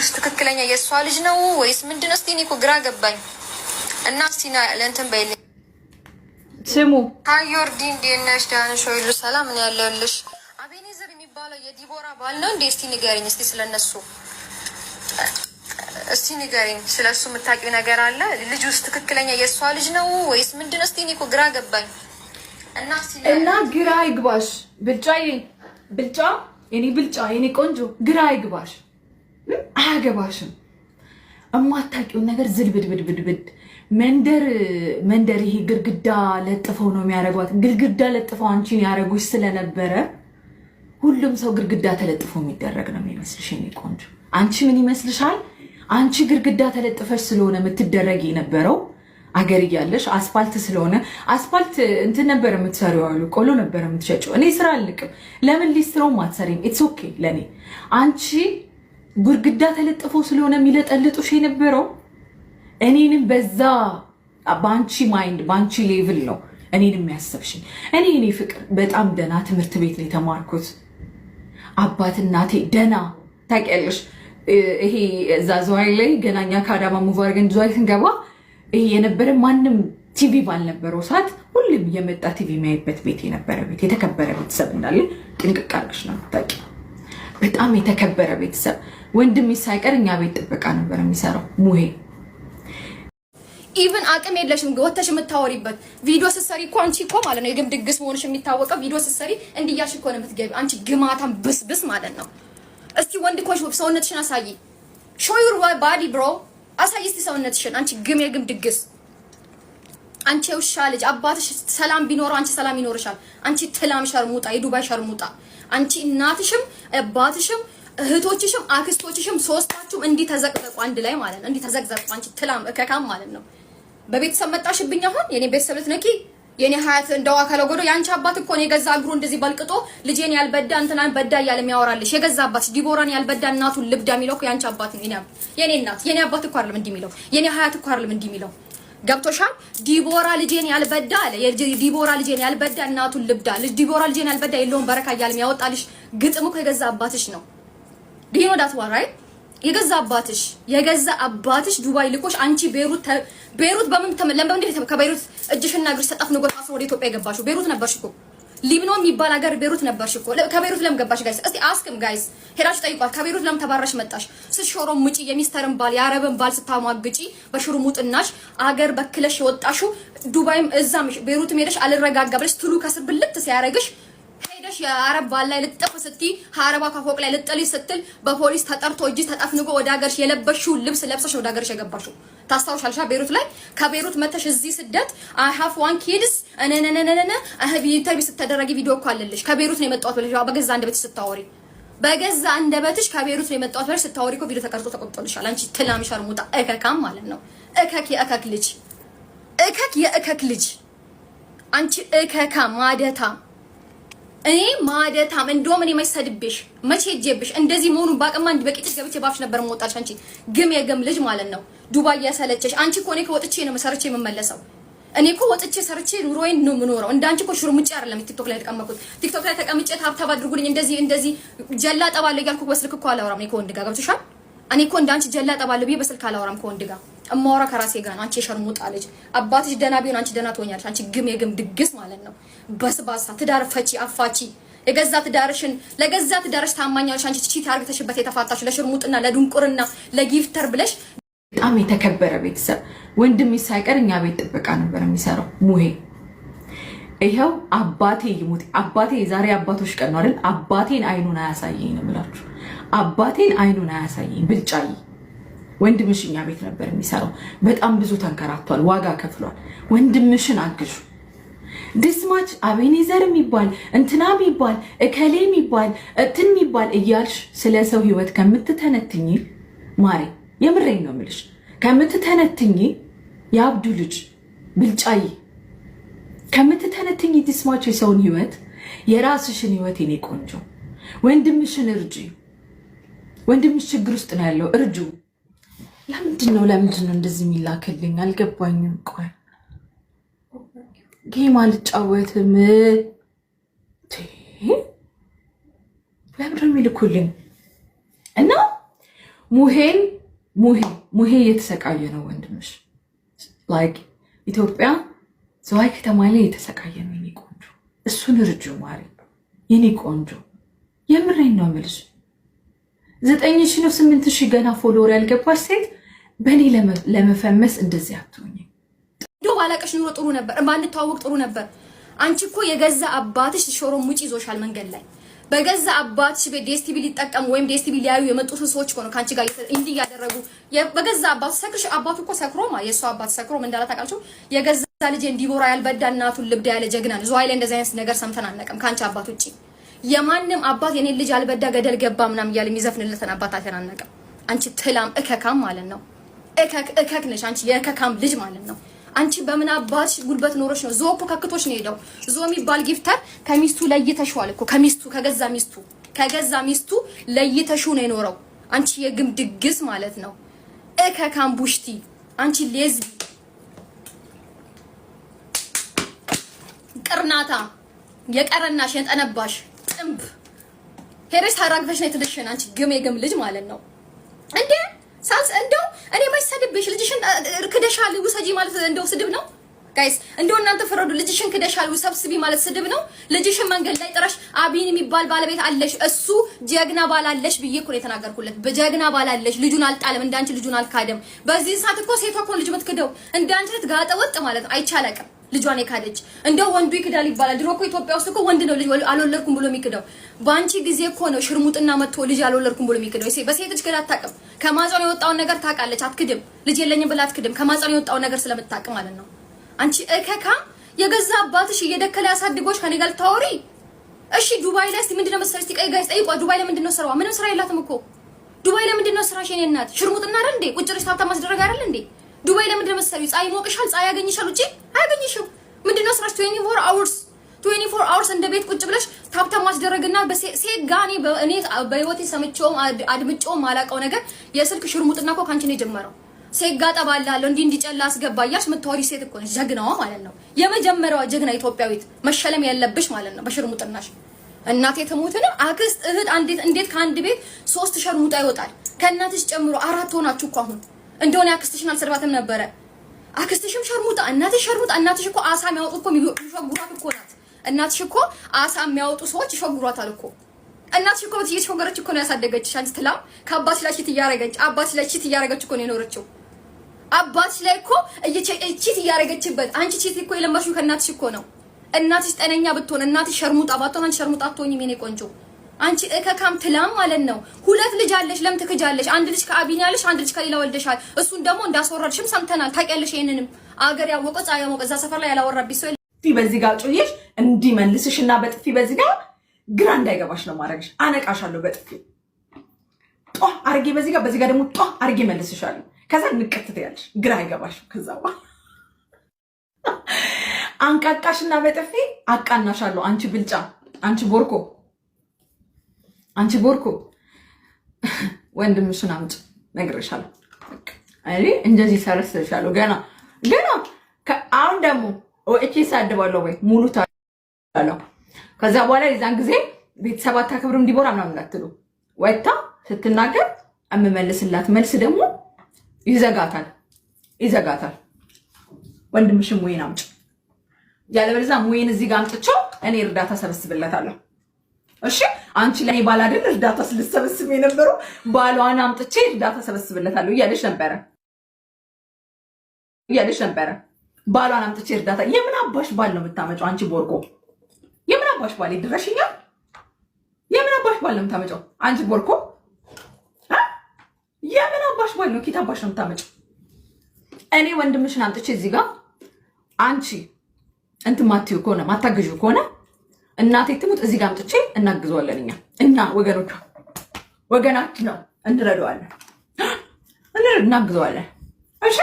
ልጁስ ትክክለኛ የሷ ልጅ ነው ወይስ ምንድነው? እስቲ እኔ እኮ ግራ ገባኝ። እና እስቲ ለእንትን በይልኝ ስሙ ዮርዲ እንዴት ነሽ? ደህና ነሽ ወይ? ሰላም ነው ያለልሽ። አቤኔዘር የሚባለው የዲቦራ ባል ነው እንዴ? እስቲ ንገሪኝ እስቲ ስለነሱ እስቲ ንገሪኝ። ስለሱ የምታውቂው ነገር አለ? ልጁስ ትክክለኛ የሷ ልጅ ነው ወይስ ምንድነው? እስቲ እኔ እኮ ግራ ገባኝ። እና ግራ ይግባሽ ብልጫ የኔ ብልጫ የኔ ቆንጆ ግራ ይግባሽ። አያገባሽም። እማታውቂውን ነገር ዝልብድብድብድ መንደር ይሄ ግርግዳ ለጥፈው ነው የሚያደርጓት። ግርግዳ ለጥፈው አንቺን ያደርጉሽ ስለነበረ ሁሉም ሰው ግርግዳ ተለጥፎ የሚደረግ ነው የሚመስልሽ የኔ ቆንጆ። አንቺ ምን ይመስልሻል? አንቺ ግርግዳ ተለጥፈሽ ስለሆነ የምትደረግ የነበረው አገር እያለሽ አስፋልት ስለሆነ አስፋልት እንትን ነበር የምትሰሪው አሉ ቆሎ ነበር የምትሸጪው። እኔ ስራ አልቅም። ለምን ሊስትሮም አትሰሪም? ኢትስ ኦኬ ለኔ። አንቺ ግርግዳ ተለጥፎ ስለሆነ የሚለጠልጡሽ የነበረው እኔንም በዛ ባንቺ ማይንድ ባንቺ ሌቭል ነው እኔንም የሚያሰብሽኝ። እኔ ፍቅር በጣም ደና ትምህርት ቤት ነው የተማርኩት። አባት እናቴ ደና ታውቂያለሽ። ይሄ እዛ ዘዋይ ላይ ገናኛ ከአዳማ ሙቭ አድርገን ዘዋይ ስንገባ ይሄ የነበረ ማንም ቲቪ ባልነበረው ሰዓት ሁሉም የመጣ ቲቪ የሚያይበት ቤት የነበረ ቤት የተከበረ ቤተሰብ እንዳለ ጥንቅቅ አድርገሽ ነው የምታውቂው። በጣም የተከበረ ቤተሰብ ወንድም ሳይቀር እኛ ቤት ጥበቃ ነበር የሚሰራው። ሙሄ ኢቭን አቅም የለሽም ወተሽ የምታወሪበት ቪዲዮ ስትሰሪ እኮ አንቺ እኮ ማለት ነው የግም ድግስ መሆንሽ የሚታወቀው ቪዲዮ ስትሰሪ እንዲያሽ እኮ ነው የምትገቢ አንቺ ግማታም ብስብስ ማለት ነው። እስቲ ወንድ ኮሽ ሰውነትሽን አሳይ። show your body bro አሳይ እስቲ ሰውነትሽን። አንቺ ግም የግም ድግስ አንቺ ውሻ ልጅ አባትሽ ሰላም ቢኖረው አንቺ ሰላም ይኖርሻል። አንቺ ትላም ሸርሙጣ የዱባይ ሸርሙጣ አንቺ እናትሽም አባትሽም እህቶችሽም አክስቶችሽም ሶስታችሁም እንዲ ተዘቅዘቁ አንድ ላይ ማለት ነው። እንዲ ተዘቅዘቁ አንቺ ትላም እከካም ማለት ነው። በቤተሰብ መጣሽብኝ። አሁን የኔ ቤተሰብ ልትነኪ የኔ ሀያት እንደው አካለ ጎዶ ያንቺ አባት እኮ ነው የገዛ እግሩ እንደዚህ በልቅጦ ልጄን ያልበዳ እንትናን በዳ እያለ የሚያወራልሽ የገዛ አባት ዲቦራን ያልበዳ እናቱን ልብዳ የሚለው እኮ ያንቺ አባት ነው። የኔ እናት የኔ አባት እኮ አይደለም እንዲህ የሚለው የኔ ሀያት እኮ አይደለም እንዲህ የሚለው ገብቶሻል? ዲቦራ ልጄን ያልበዳ አለ ዲቦራ ልጄን ያልበዳ እናቱን ልብዳ ዲቦራ ልጄን ያልበዳ የለውም በረካ እያለ የሚያወጣልሽ ግጥም እኮ የገዛ አባትሽ ነው። ዲኖ ዳት ዋራይ የገዛ አባትሽ ዱባይ ልኮሽ አንቺ ቤሩት በምን ለምን እንዴት ከቤሩት እጅሽና እግርሽ ተጣፍኖ ጎታስ ወደ ኢትዮጵያ የገባሽው ቤሩት ነበርሽ እኮ። ሊብኖ የሚባል ሀገር ቤሩት ነበርሽ እኮ። ከቤሩት ለምን ገባሽ ጋይስ? እስቲ አስክም ጋይስ ሄዳችሁ ጠይቋት። ከቤሩት ለምን ተባረሽ መጣሽ? ስትሾሮ ሙጪ የሚስተርን ባል የአረብን ባል ስታሟግጪ በሽሩ ሙጥናሽ አገር በክለሽ የወጣሽው ዱባይም እዛም ቤሩትም ሄደሽ አልረጋጋ ብለሽ ትሉ ከስር ብልት ሲያረግሽ ሄደሽ የአረብ ባል ላይ ልጥፍ ስትይ ሀረባ ከፎቅ ላይ ልጥልይ ስትል በፖሊስ ተጠርቶ እጅ ተጣፍንጎ ወደ ሀገርሽ የለበሽው ልብስ ለብሰሽ ወደ ሀገርሽ የገባሽው ታስታውሻልሻ? ቤሩት ላይ ከቤሩት መተሽ እዚህ ስደት I have one kids እነነነነነ ኢንተርቪው ስትደረጊ ቪዲዮ እኮ አለልሽ። ከቤሩት ነው የመጣሁት ብለሽ በገዛ አንደበትሽ ስታወሪ በገዛ አንደበትሽ ከቤሩት ነው የመጣሁት ብለሽ ስታወሪ እኮ ቪዲዮ ተቀርጾ ተቆጥቶልሻል። አንቺ ትላም ሸርሙጣ እከካም ማለት ነው። እከክ የእከክ ልጅ አንቺ እከካ ማደታ እኔ ማደታም እንደውም እኔ ማይሰድብሽ መቼ ሄጄብሽ እንደዚህ መሆኑን ባቀማ እንድ በቂጥሽ ገብቼ ባፍሽ ነበር መውጣልሽ። አንቺ ግም የግም ልጅ ማለት ነው። ዱባይ ያሰለቸሽ አንቺ እኮ እኔ ከወጥቼ ነው ሰርቼ የምመለሰው። እኔ እኮ ወጥቼ ሰርቼ ኑሮዬን ነው የምኖረው። እንዳንቺ እኮ ሽሩሙጭ አይደለም ቲክቶክ ላይ ተቀመጥኩት። ቲክቶክ ላይ ተቀምጬ ታብታብ አድርጉልኝ እንደዚህ ጀላ ጠባለሁ እያልኩ በስልክ እኮ አላወራም። እኔ ከወንድ ጋር ገብቶሻል? እኔ እኮ እንዳንቺ ጀላ ጠባለሁ ብዬ በስልክ አላወራም ከወንድ ጋር እማወራ ከራሴ ጋር ነው። አንቺ የሸርሙጣ ልጅ አባትሽ ደና ቢሆን አንቺ ደና ትሆኛለሽ። አንቺ ግም የግም ድግስ ማለት ነው። በስባሳ ትዳር ፈቺ አፋቺ የገዛ ትዳርሽን ለገዛ ትዳርሽ ታማኛለሽ። አንቺ ቺት አርግተሽበት የተፋታሽ ለሽርሙጥና ለድንቁርና ለጊፍተር ብለሽ በጣም የተከበረ ቤተሰብ ወንድም ሳይቀር እኛ ቤት ጥበቃ ነበር የሚሰራው። ሙሄ ይሄው አባቴ ይሙት አባቴ ዛሬ አባቶች ቀን ነው አይደል? አባቴን አይኑን አያሳየኝ ነው የምላችሁ። አባቴን አይኑን አያሳየኝ ብልጫይ ወንድምሽ እኛ ቤት ነበር የሚሰራው። በጣም ብዙ ተንከራቷል፣ ዋጋ ከፍሏል። ወንድምሽን አግሹ። ድስማች አቤኔዘር የሚባል እንትና የሚባል እከሌ የሚባል እንትን የሚባል እያልሽ ስለ ሰው ህይወት ከምትተነትኝ ማሬ የምሬኝ ነው የምልሽ፣ ከምትተነትኝ የአብዱ ልጅ ብልጫይ ከምትተነትኝ ድስማች የሰውን ህይወት የራስሽን ህይወት የኔ ቆንጆ ወንድምሽን እርጂ። ወንድምሽ ችግር ውስጥ ነው ያለው፣ እርጁ። ለምንድን ነው እንደዚህ የሚላክልኝ አልገባኝም። ቆይ ጌም አልጫወትም። ለምንድን ነው የሚልኩልኝ? እና ሙሄ የተሰቃየ ነው ወንድምሽ። ላይክ ኢትዮጵያ ዝዋይ ከተማ ላይ የተሰቃየ ነው የኔ ቆንጆ። እሱን ርጁ ማሪ የኔ ቆንጆ። የምሬን ነው የምልሽ። 9,000 ነው 8,000 ገና ፎሎወር ያልገባሽ ሴት በእኔ ለመፈመስ እንደዚህ አትሆኝ። እንደው ባላቀሽ ኑሮ ጥሩ ነበር፣ ባንተዋወቅ ጥሩ ነበር። አንቺ እኮ የገዛ አባትሽ ሾሮም ውጪ ይዞሻል መንገድ ላይ። በገዛ አባትሽ ቤት ዲኤስቲቪ ሊጠቀሙ ወይም ዲኤስቲቪ ሊያዩ የመጡት ሰዎች እኮ ነው ካንቺ ጋር እንዲህ ያደረጉ። በገዛ አባቱ ሰክርሽ፣ አባቱ እኮ ሰክሮማ የሷ አባት ሰክሮም እንዳላታቃችሁ የገዛ ልጅ እንዲቦራ ያልበዳ እናቱን ልብዳ ያለ ጀግና ነው። ዝዋይ ላይ እንደዚህ አይነት ነገር ሰምተን አናውቅም ካንቺ አባት ውጪ። የማንም አባት የኔ ልጅ አልበዳ ገደል ገባ ምናምን እያለ የሚዘፍንለትን አባት አልተናነቀም። አንቺ ትላም እከካም ማለት ነው። እከክ ነሽ አንቺ፣ የእከካም ልጅ ማለት ነው። አንቺ በምን አባትሽ ጉልበት ኖሮሽ ነው? ዞ እኮ ከክቶሽ ነው ሄደው። ዞ የሚባል ጊፍተር ከሚስቱ ለይተሽዋል እኮ ከገዛ ሚስቱ ለይተሹ ነው የኖረው። አንቺ የግም ድግስ ማለት ነው። እከካም ቡሽቲ አንቺ ሌዝቢ ቅርናታ የቀረናሽ የጠነባሽ ጥምብ ሄሬስ ታራግፈሽ ነው የተደሸን አንቺ የግም ልጅ ማለት ነው እንዴ! ሳንስ እንደው እኔ ማይሰድብሽ ልጅሽን ክደሻል ውሰጂ ማለት እንደው ስድብ ነው ጋይስ? እንደው እናንተ ፍረዱ። ልጅሽን ክደሻል ሰብስቢ ማለት ስድብ ነው? ልጅሽን መንገድ ላይ ጥራሽ አቢን የሚባል ባለቤት አለሽ፣ እሱ ጀግና ባላለሽ ብዬ እኮ ነው የተናገርኩለት። በጀግና ባላለሽ ልጁን አልጣለም፣ እንዳንቺ ልጁን አልካደም። በዚህ ሰዓት እኮ ሴቷ እኮ ልጅ የምትክደው እንዳንቺ ልትጋጠ ወጥ ማለት ነው። አይቻለቅም ልጇን የካደች እንደው ወንዱ ይክዳል ይባላል። ድሮ እኮ ኢትዮጵያ ውስጥ እኮ ወንድ ነው ልጅ አልወለድኩም ብሎ የሚክደው። ባንቺ ጊዜ እኮ ነው ሽርሙጥና መጥቶ ልጅ አልወለድኩም ብሎ የሚክደው። በሴት ልጅ ግን አታውቅም። ከማጸን የወጣውን ነገር ታውቃለች፣ አትክድም። ልጅ የለኝም ብላ አትክድም፣ ከማጸን የወጣውን ነገር ስለምታውቅ ማለት ነው። አንቺ እከካ የገዛ አባትሽ እየደከለ ያሳድጎሽ ከኔ ጋር ታወሪ። እሺ ዱባይ ላይ እስቲ ምንድነው መሰለሽ? እስቲ ጋይስ ጠይቋ። ዱባይ ላይ ምንድነው ስራዋ? ምንም ስራ የላትም እኮ ዱባይ ላይ ምንድነው ስራሽ? የኔ እናት ሽርሙጥና አይደል እንዴ? ቁጭ ብለሽ ታብታ ማስደረግ አይደል እንዴ? ዱባይ ላይ ምንድነው መሰለሽ? ፀሐይ ሞቅሻል፣ ፀሐይ ያገኝሻል፣ ውጪ አያገኝሽም። ምንድነው ስራሽ? 24 hours እንደ ቤት ቁጭ ብለሽ ታብታ ማስደረግና በሴጋኔ እኔ በህይወቴ ሰምቼውም አድምጬውም ማላውቀው ነገር የስልክ ሽርሙጥና እኮ ካንቺ ነው የጀመረው። ሴጋ ጠባላለሁ እንዲጨላ አስገባያሽ የምትወሪ ሴት እኮ ነሽ፣ ጀግናዋ ማለት ነው። የመጀመሪያዋ ጀግና ኢትዮጵያዊት መሸለም ያለብሽ ማለት ነው በሽርሙጥናሽ። እናቴ ተሞተነ አክስት እህት እንዴት ከአንድ ቤት 3 ሸርሙጣ ይወጣል? ከእናትሽ ጨምሮ 4 ሆናችሁ እኮ አሁን እንደሆነ አክስትሽን አልሰድባትም ነበረ። አክስትሽም ሸርሙጣ፣ እናትሽ ሸርሙጣ። እናትሽ እኮ አሳ የሚያወጡ እኮ የሚሸጉራት እኮ ናት። እናትሽ እኮ አሳ የሚያወጡ ሰዎች ይሸጉራታል እኮ። እናትሽ እኮ እየተሸገረች እኮ ነው ያሳደገችሽ። አንቺ ትላም ከአባትሽ ላይ ቺት እያረገች አባትሽ ላይ ቺት እያረገች እኮ ነው የኖረችው። አባትሽ ላይ እኮ ቺት እያረገችበት። አንቺ ቺት እኮ የለማሽው ከእናትሽ እኮ ነው። እናትሽ ጤነኛ ብትሆን እናትሽ ሸርሙጣ ባትሆን አንቺ ሸርሙጣ አትሆኝም የኔ ቆንጆ። አንቺ እከካም ትላም ማለት ነው። 2 ልጅ አለሽ፣ ለምን ትክጃለሽ? 1 ልጅ ከአቢን ያለሽ፣ 1 ልጅ ከሌላ ወልደሻል። እሱን ደግሞ እንዳስወረድሽም ሰምተናል። ታውቂያለሽ። ይሄንንም አገር ያወቀ ፀሐይ ያወቀ እዛ ሰፈር ላይ ያላወራብሽ ሰው በዚህ ጋር ጮየሽ እንዲመልስሽና በጥፊ በዚህ ጋር ግራ እንዳይገባሽ ነው ማድረግሽ። አነቃሻለሁ በጥፊ ጧ አርጌ በዚህ ጋር ደግሞ ጧ አርጌ መልስሻለሁ። ከዛ ንቀት ትያለሽ፣ ግራ አይገባሽም። ከዛ አንቃቃሽና በጥፊ አቃናሻለሁ። አንቺ ብልጫ፣ አንቺ ቦርኮ ወንድምሽን አምጪ ነግሬሻለሁ። አይ እንደዚህ ሰረስሻለሁ። ገና አሁን ደግሞ እቺ ሳድባለሁ ወይ ሙሉ ታለው። ከዛ በኋላ የዛን ጊዜ ቤተሰብ አታከብርም ዲቦራ ምናምን እንዳትሉ። ወጣ ስትናገር እምመልስላት መልስ ደግሞ ይዘጋታል። ወንድምሽን ሙይን አምጪ፣ ያለበለዚያ ሙይን እዚህ ጋር አምጥቼው እኔ እርዳታ ሰበስብለታለሁ። እሺ አንቺ ላይ ባል አይደል እርዳታ ስለሰበስብ የነበረው ባሏን አምጥቼ እርዳታ ሰበስብለታለሁ እያለሽ ነበረ። ባሏን አምጥቼ እርዳታ። የምን አባሽ ባል ነው የምታመጪው አንቺ ቦርቆ? የምን አባሽ ባል ይድረሽኛ? የምን አባሽ ባል ነው የምታመጪው አንቺ ቦርቆ? የምን አባሽ ባል ነው? ኪት አባሽ ነው የምታመጪው? እኔ ወንድምሽን አምጥቼ እዚህ ጋር አንቺ እንትን ማትዩ ከሆነ ማታገዡ ከሆነ እናቴ ትሙት እዚህ ጋር አምጥቼ እናግዘዋለን። እኛ ወገናችን ነው፣ እንረዳዋለን፣ እናግዘዋለን። እሺ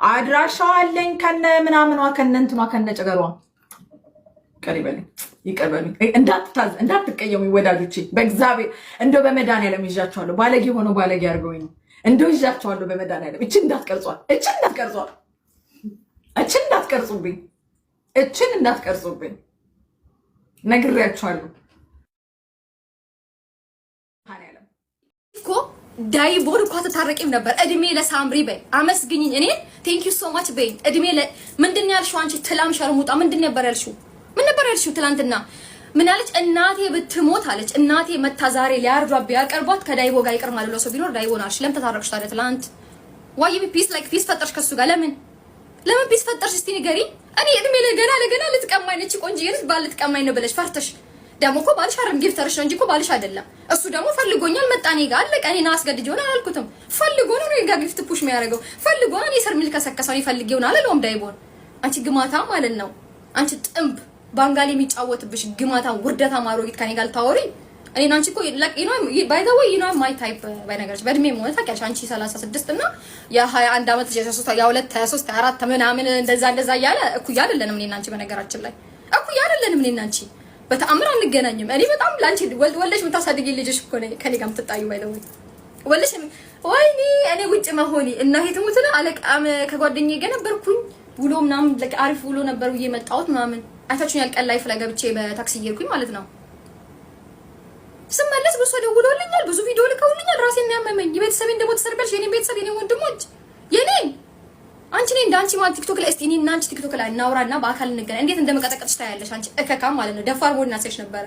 አድራሻው አለኝ ከነ ምናምኗ ከነ እንትኗ ከነ ጨገሯ። ይቅር በሉኝ እንዳትቀየሙ ወዳጆቼ፣ በእግዚአብሔር እንደው በመድኃኒዓለም ይዣቸዋለሁ። ባለጌ ሆነው ባለጌ አድርገውኝ ነው እንደው ይዣቸዋለሁ በመድኃኒዓለም። እችን እንዳትቀርጹብኝ ነግሬያቸዋለሁ። እኮ ዳይቦር እኮ ተታረቂም ነበር። እድሜ ለሳምሪ በይ አመስግኝኝ። እኔ ቴንክ ዩ ሶ ማች በይ እድሜ ምንድን ነው ያልሽው አንቺ ትላም ሸርሙጣ? ምንድን ነበር ያልሽው? ምን ነበር ያልሽው ትላንትና? ምን አለች? እናቴ ብትሞት አለች። እናቴ መታ ዛሬ ሊያርዷት ቢያቀርቧት ከዳይቦ ጋር ይቅር ማለት ነው ሰው ቢኖር ዳይቦ ናልሽ። ለምን ተታረቅሽ ታዲያ ትላንት? ዋይ ፒስ ላይክ ፒስ ፈጠርሽ ከሱ ጋር ለምን ፒስ ፈጠርሽ? እስቲ ንገሪ። እኔ እድሜ ለገና ልትቀማኝ ነች ቆንጆ ይርስ ባል ልትቀማኝ ነው ብለሽ ፈርተሽ ደግሞ እኮ ባልሽ አረም ጊፍተርሽ ነው እንጂ እኮ ባልሽ አይደለም። እሱ ደግሞ ፈልጎኛል መጣኔ ጋር አለቀ። እኔ አስገድጄው ነው አላልኩትም። ፈልጎ ነው እኔ ጋር ጊፍት ፑሽ የሚያደርገው ፈልጎ ነው። እኔ ስር ሚል ከሰከሰው ይፈልጌው ነው አላለውም ዳይቦን። አንቺ ግማታ ማለት ነው። አንቺ ጥምብ ባንጋሊ የሚጫወትብሽ ግማታ ውርደታ ማሮጊት ከኔ ጋር ልታወሪ። እኔ አንቺ እኮ ባይ ዘ ወይ ዩ ኖ ማይ ታይፕ ባይ ነገርሽ በእድሜ ሆነ ታውቂያለሽ። አንቺ 36 እና የ21 ዓመት የ23 የ2 23 24 ምናምን እንደዛ እያለ እኩያ አይደለንም እኔ እና አንቺ። በነገራችን ላይ እኩያ አይደለንም እኔ እና አንቺ በተአምር አንገናኝም። እኔ በጣም ላንቺ ወልደሽ የምታሳድጊ ልጅሽ እኮ ነኝ። ከኔ ጋር የምትጣዩ ባይ ዘ ወይ ወልደሽ ወይኔ እኔ ውጭ መሆኔ እና ሄትሙትና አለቃም ከጓደኛዬ ጋር ነበርኩኝ ውሎ ምናምን አሪፍ ውሎ ነበር ብዬ መጣሁት ምናምን አይታችሁኛል። ቀን ላይፍ ላይ ገብቼ በታክሲ እየሄድኩኝ ማለት ነው። ስመለስ ብዙ ደውሎልኛል፣ ብዙ ቪዲዮ ልከውልኛል። ራሴን የሚያመመኝ የቤተሰቤን ደግሞ ተሰርበልሽ የኔን ቤተሰብ የኔን ወንድሞች የኔን አንቺ ነኝ እንዳንቺ ማለት ቲክቶክ ላይ እስቲ እኔና አንቺ ቲክቶክ ላይ እናውራና በአካል እንገናኝ። እንዴት እንደመቀጠቀጥሽ ታያለሽ አንቺ እከካም ማለት ነው። ደፋር ሞድና ሴሽ ነበረ።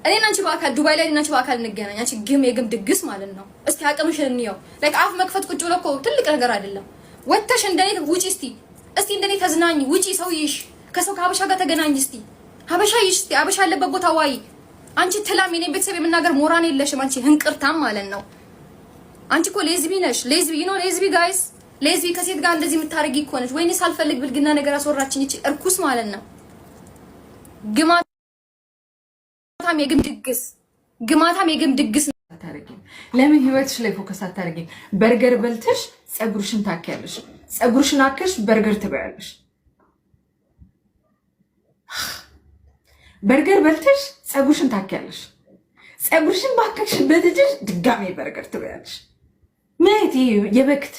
እኔና አንቺ በአካል ዱባይ ላይ እና አንቺ በአካል እንገናኝ። አንቺ የግም ድግስ ማለት ነው። እስቲ አቅምሽን እንየው። ላይክ አፍ መክፈት ቁጭ ብሎ እኮ ትልቅ ነገር አይደለም። ወተሽ እንደኔ ውጪ እስቲ እንደኔ ተዝናኝ። ውጪ ሰውዬሽ ከሰው ከሀበሻ ጋር ተገናኝ። እስቲ ሀበሻ ይሽ እስቲ ሀበሻ ያለበት ቦታ ዋይ። አንቺ ትላም የኔ ቤተሰብ የምናገር ሞራን የለሽም። አንቺ ህንቅርታም ማለት ነው። አንቺ እኮ ሌዝቢ ነሽ። ሌዝቢ ነው ሌዝቢ ጋይስ ሌዝቢ ከሴት ጋር እንደዚህ የምታረጊ እኮ ነች። ወይኔ ሳልፈልግ ብልግና ነገር አስወራችኝ። እቺ እርኩስ ማለት ነው። ግማታም የግም ድግስ አታረጊም። ለምን ህይወትሽ ላይ ፎከስ አታረጊም? በርገር በልተሽ ጸጉርሽን ታኪያለሽ፣ ጸጉርሽን አከሽ በርገር ትበያለሽ። በርገር በልተሽ ጸጉርሽን ታኪያለሽ፣ ጸጉርሽን ባከሽበት እጅሽ ድጋሜ በርገር ትበያለሽ። ምን የበክት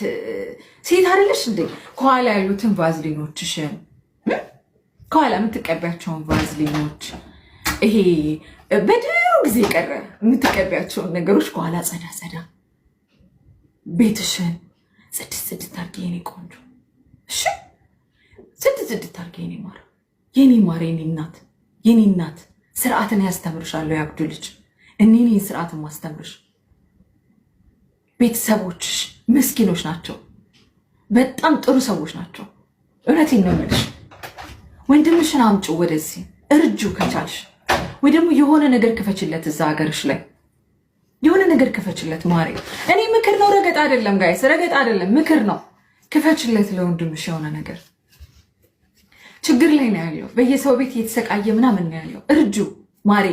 ሴት አይደለሽ እንዴ? ከኋላ ያሉትን ቫዝሊኖችሽን ከኋላ የምትቀቢያቸውን ቫዝሊኖች ይሄ በድሮ ጊዜ ቀረ የምትቀቢያቸውን ነገሮች ከኋላ ጸዳ ቤትሽን ጽድት አድርጊ የኔ ቆንጆ። እሺ ጽድት አድርጊ የኔ ማር የኔ እናት ስርዓትን ያስተምርሻለሁ። ያብዱ ልጅ እኔን ስርዓትን ማስተምርሽ። ቤተሰቦችሽ ምስኪኖች ናቸው፣ በጣም ጥሩ ሰዎች ናቸው። እውነቴን ነው የምልሽ። ወንድምሽን አምጪው ወደዚህ እርጁ ከቻልሽ፣ ወይ ደግሞ የሆነ ነገር ክፈችለት እዛ ሀገርሽ ላይ የሆነ ነገር ክፈችለት ማሬ። እኔ ምክር ነው ረገጥ አይደለም ጋይስ፣ ረገጥ አይደለም ምክር ነው። ክፈችለት ለወንድምሽ የሆነ ነገር። ችግር ላይ ነው ያለው፣ በየሰው ቤት እየተሰቃየ ምናምን ነው ያለው። እርጁ ማሬ።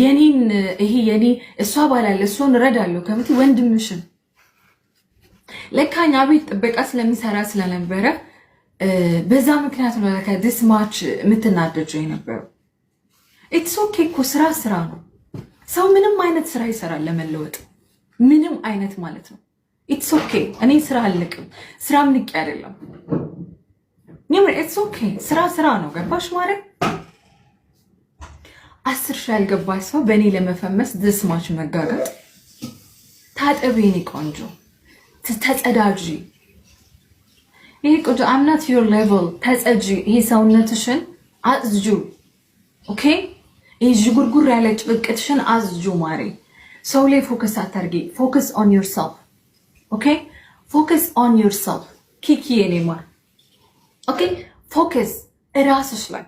የኔን ይሄ የኔ እሷ ባላለ እሷን እረዳለሁ ከምት ወንድምሽን ለካኛ ቤት ጥበቃ ስለሚሰራ ስለነበረ በዛ ምክንያት ነው ለካ this much የምትናደጀው የነበረው። ኢትስ ኦኬ እኮ ስራ ነው። ሰው ምንም አይነት ስራ ይሰራል ለመለወጥ፣ ምንም አይነት ማለት ነው። ኢትስ ኦኬ። እኔ ስራ አልንቅም፣ ስራም ንቄ አይደለም። ኢትስ ኦኬ። ስራ ነው። ገባሽ ማለት 10 ሺህ ያልገባሽ ሰው በእኔ ለመፈመስ this much መጋጋጥ። ታጠቢ የኔ ቆንጆ፣ ተጸዳጂ። ይሄ ቆንጆ I'm not your level። ተጸጂ። ይሄ ሰውነትሽን አጽጁ። ኦኬ። ይሄ ዥጉርጉር ያለ ጭብቅትሽን አጽጁ ማሪ። ሰው ላይ ፎከስ አታርጊ። ፎከስ on yourself። ኦኬ። ፎከስ on yourself። ኪኪ የኔ ማር። ኦኬ። ፎከስ እራስሽ ላይ